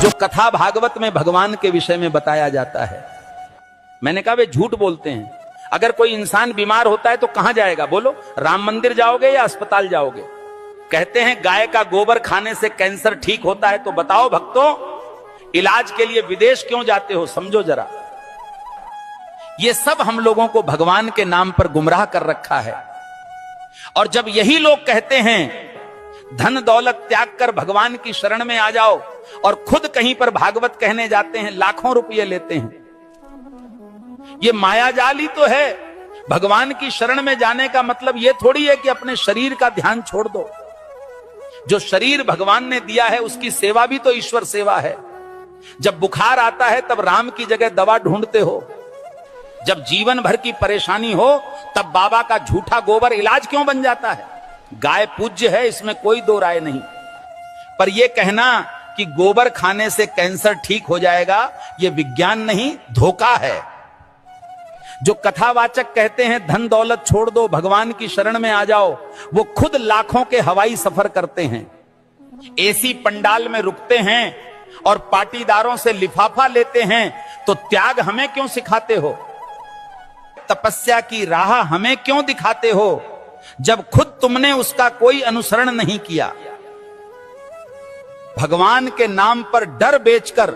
जो कथा भागवत में भगवान के विषय में बताया जाता है। मैंने कहा वे झूठ बोलते हैं। अगर कोई इंसान बीमार होता है तो कहां जाएगा बोलो? राम मंदिर जाओगे या अस्पताल जाओगे? कहते हैं गाय का गोबर खाने से कैंसर ठीक होता है, तो बताओ भक्तों, इलाज के लिए विदेश क्यों जाते हो? समझो जरा। ये सब हम लोगों को भगवान के नाम पर गुमराह कर रखा है। और जब यही लोग कहते हैं धन दौलत त्याग कर भगवान की शरण में आ जाओ, और खुद कहीं पर भागवत कहने जाते हैं, लाखों रुपये लेते हैं। ये मायाजाल ही तो है। भगवान की शरण में जाने का मतलब ये थोड़ी है कि अपने शरीर का ध्यान छोड़ दो। जो शरीर भगवान ने दिया है उसकी सेवा भी तो ईश्वर सेवा है। जब बुखार आता है तब राम की जगह दवा ढूंढते हो। जब जीवन भर की परेशानी हो तब बाबा का झूठा गोबर इलाज क्यों बन जाता है? गाय पूज्य है, इसमें कोई दो राय नहीं। पर यह कहना कि गोबर खाने से कैंसर ठीक हो जाएगा, यह विज्ञान नहीं, धोखा है। जो कथावाचक कहते हैं धन दौलत छोड़ दो, भगवान की शरण में आ जाओ, वो खुद लाखों के हवाई सफर करते हैं, एसी पंडाल में रुकते हैं और पाटीदारों से लिफाफा लेते हैं। तो त्याग हमें क्यों सिखाते हो? तपस्या की राह हमें क्यों दिखाते हो, जब खुद तुमने उसका कोई अनुसरण नहीं किया? भगवान के नाम पर डर बेचकर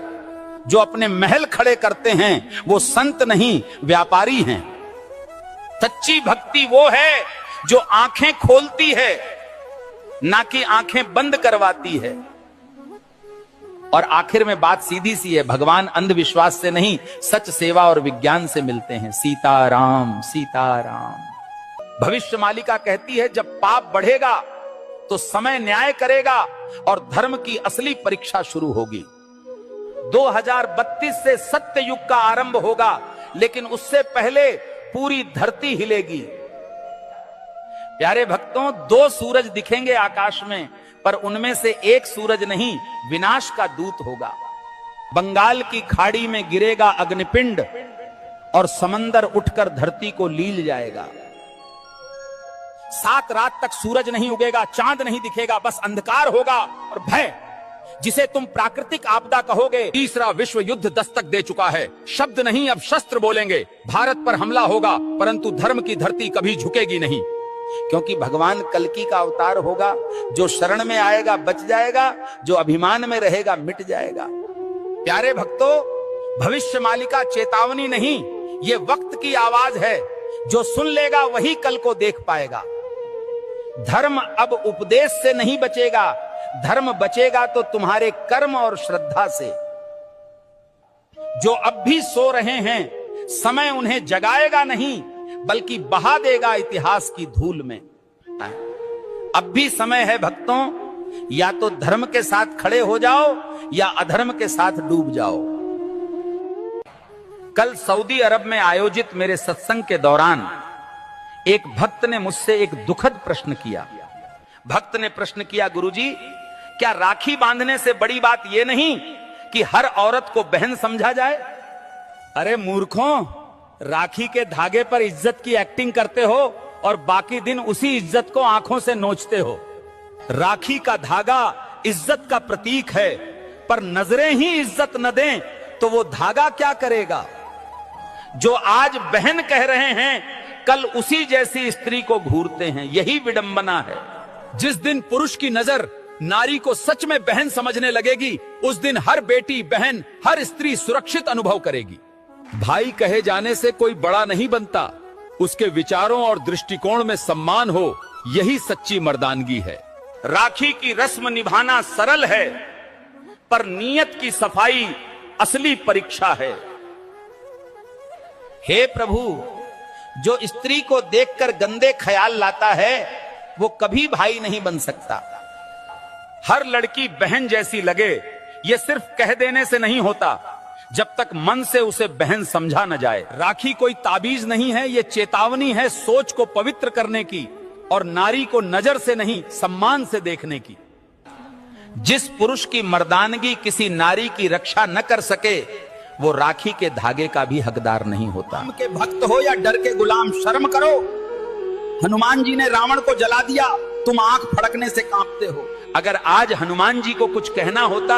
जो अपने महल खड़े करते हैं वो संत नहीं, व्यापारी हैं। सच्ची भक्ति वो है जो आंखें खोलती है, ना कि आंखें बंद करवाती है। और आखिर में बात सीधी सी है, भगवान अंधविश्वास से नहीं, सच सेवा और विज्ञान से मिलते हैं। सीताराम सीताराम। भविष्य मालिका कहती है जब पाप बढ़ेगा तो समय न्याय करेगा और धर्म की असली परीक्षा शुरू होगी। 2032 से सत्य युग का आरंभ होगा, लेकिन उससे पहले पूरी धरती हिलेगी। प्यारे भक्तों, 2 सूरज दिखेंगे आकाश में, पर उनमें से एक सूरज नहीं, विनाश का दूत होगा। बंगाल की खाड़ी में गिरेगा अग्निपिंड और समंदर उठकर धरती को लील जाएगा। 7 रात तक सूरज नहीं उगेगा, चांद नहीं दिखेगा, बस अंधकार होगा और भय, जिसे तुम प्राकृतिक आपदा कहोगे। तीसरा विश्व युद्ध दस्तक दे चुका है। शब्द नहीं, अब शस्त्र बोलेंगे। भारत पर हमला होगा, परंतु धर्म की धरती कभी झुकेगी नहीं, क्योंकि भगवान कल्कि का अवतार होगा। जो शरण में आएगा बच जाएगा, जो अभिमान में रहेगा मिट जाएगा। प्यारे भक्तों, भविष्य मालिका चेतावनी नहीं, ये वक्त की आवाज है। जो सुन लेगा वही कल को देख पाएगा। धर्म अब उपदेश से नहीं बचेगा, धर्म बचेगा तो तुम्हारे कर्म और श्रद्धा से। जो अब भी सो रहे हैं, समय उन्हें जगाएगा नहीं, बल्कि बहा देगा इतिहास की धूल में। अब भी समय है भक्तों, या तो धर्म के साथ खड़े हो जाओ या अधर्म के साथ डूब जाओ। कल सऊदी अरब में आयोजित मेरे सत्संग के दौरान एक भक्त ने मुझसे एक दुखद प्रश्न किया। भक्त ने प्रश्न किया, गुरुजी, क्या राखी बांधने से बड़ी बात यह नहीं कि हर औरत को बहन समझा जाए? अरे मूर्खों, राखी के धागे पर इज्जत की एक्टिंग करते हो और बाकी दिन उसी इज्जत को आंखों से नोचते हो। राखी का धागा इज्जत का प्रतीक है, पर नजरें ही इज्जत न दें तो वो धागा क्या करेगा? जो आज बहन कह रहे हैं, कल उसी जैसी स्त्री को घूरते हैं। यही विडंबना है। जिस दिन पुरुष की नजर नारी को सच में बहन समझने लगेगी, उस दिन हर बेटी, बहन, हर स्त्री सुरक्षित अनुभव करेगी। भाई कहे जाने से कोई बड़ा नहीं बनता, उसके विचारों और दृष्टिकोण में सम्मान हो, यही सच्ची मर्दानगी है। राखी की रस्म निभाना सरल है, पर नीयत की सफाई असली परीक्षा है। हे प्रभु, जो स्त्री को देखकर गंदे ख्याल लाता है वो कभी भाई नहीं बन सकता। हर लड़की बहन जैसी लगे, ये सिर्फ कह देने से नहीं होता, जब तक मन से उसे बहन समझा न जाए। राखी कोई ताबीज नहीं है, ये चेतावनी है सोच को पवित्र करने की और नारी को नजर से नहीं सम्मान से देखने की। जिस पुरुष की मर्दानगी किसी नारी की रक्षा न कर सके, वो राखी के धागे का भी हकदार नहीं होता। राम के भक्त हो या डर के गुलाम, शर्म करो। हनुमान जी ने रावण को जला दिया, तुम आंख फड़कने से कांपते हो। अगर आज हनुमान जी को कुछ कहना होता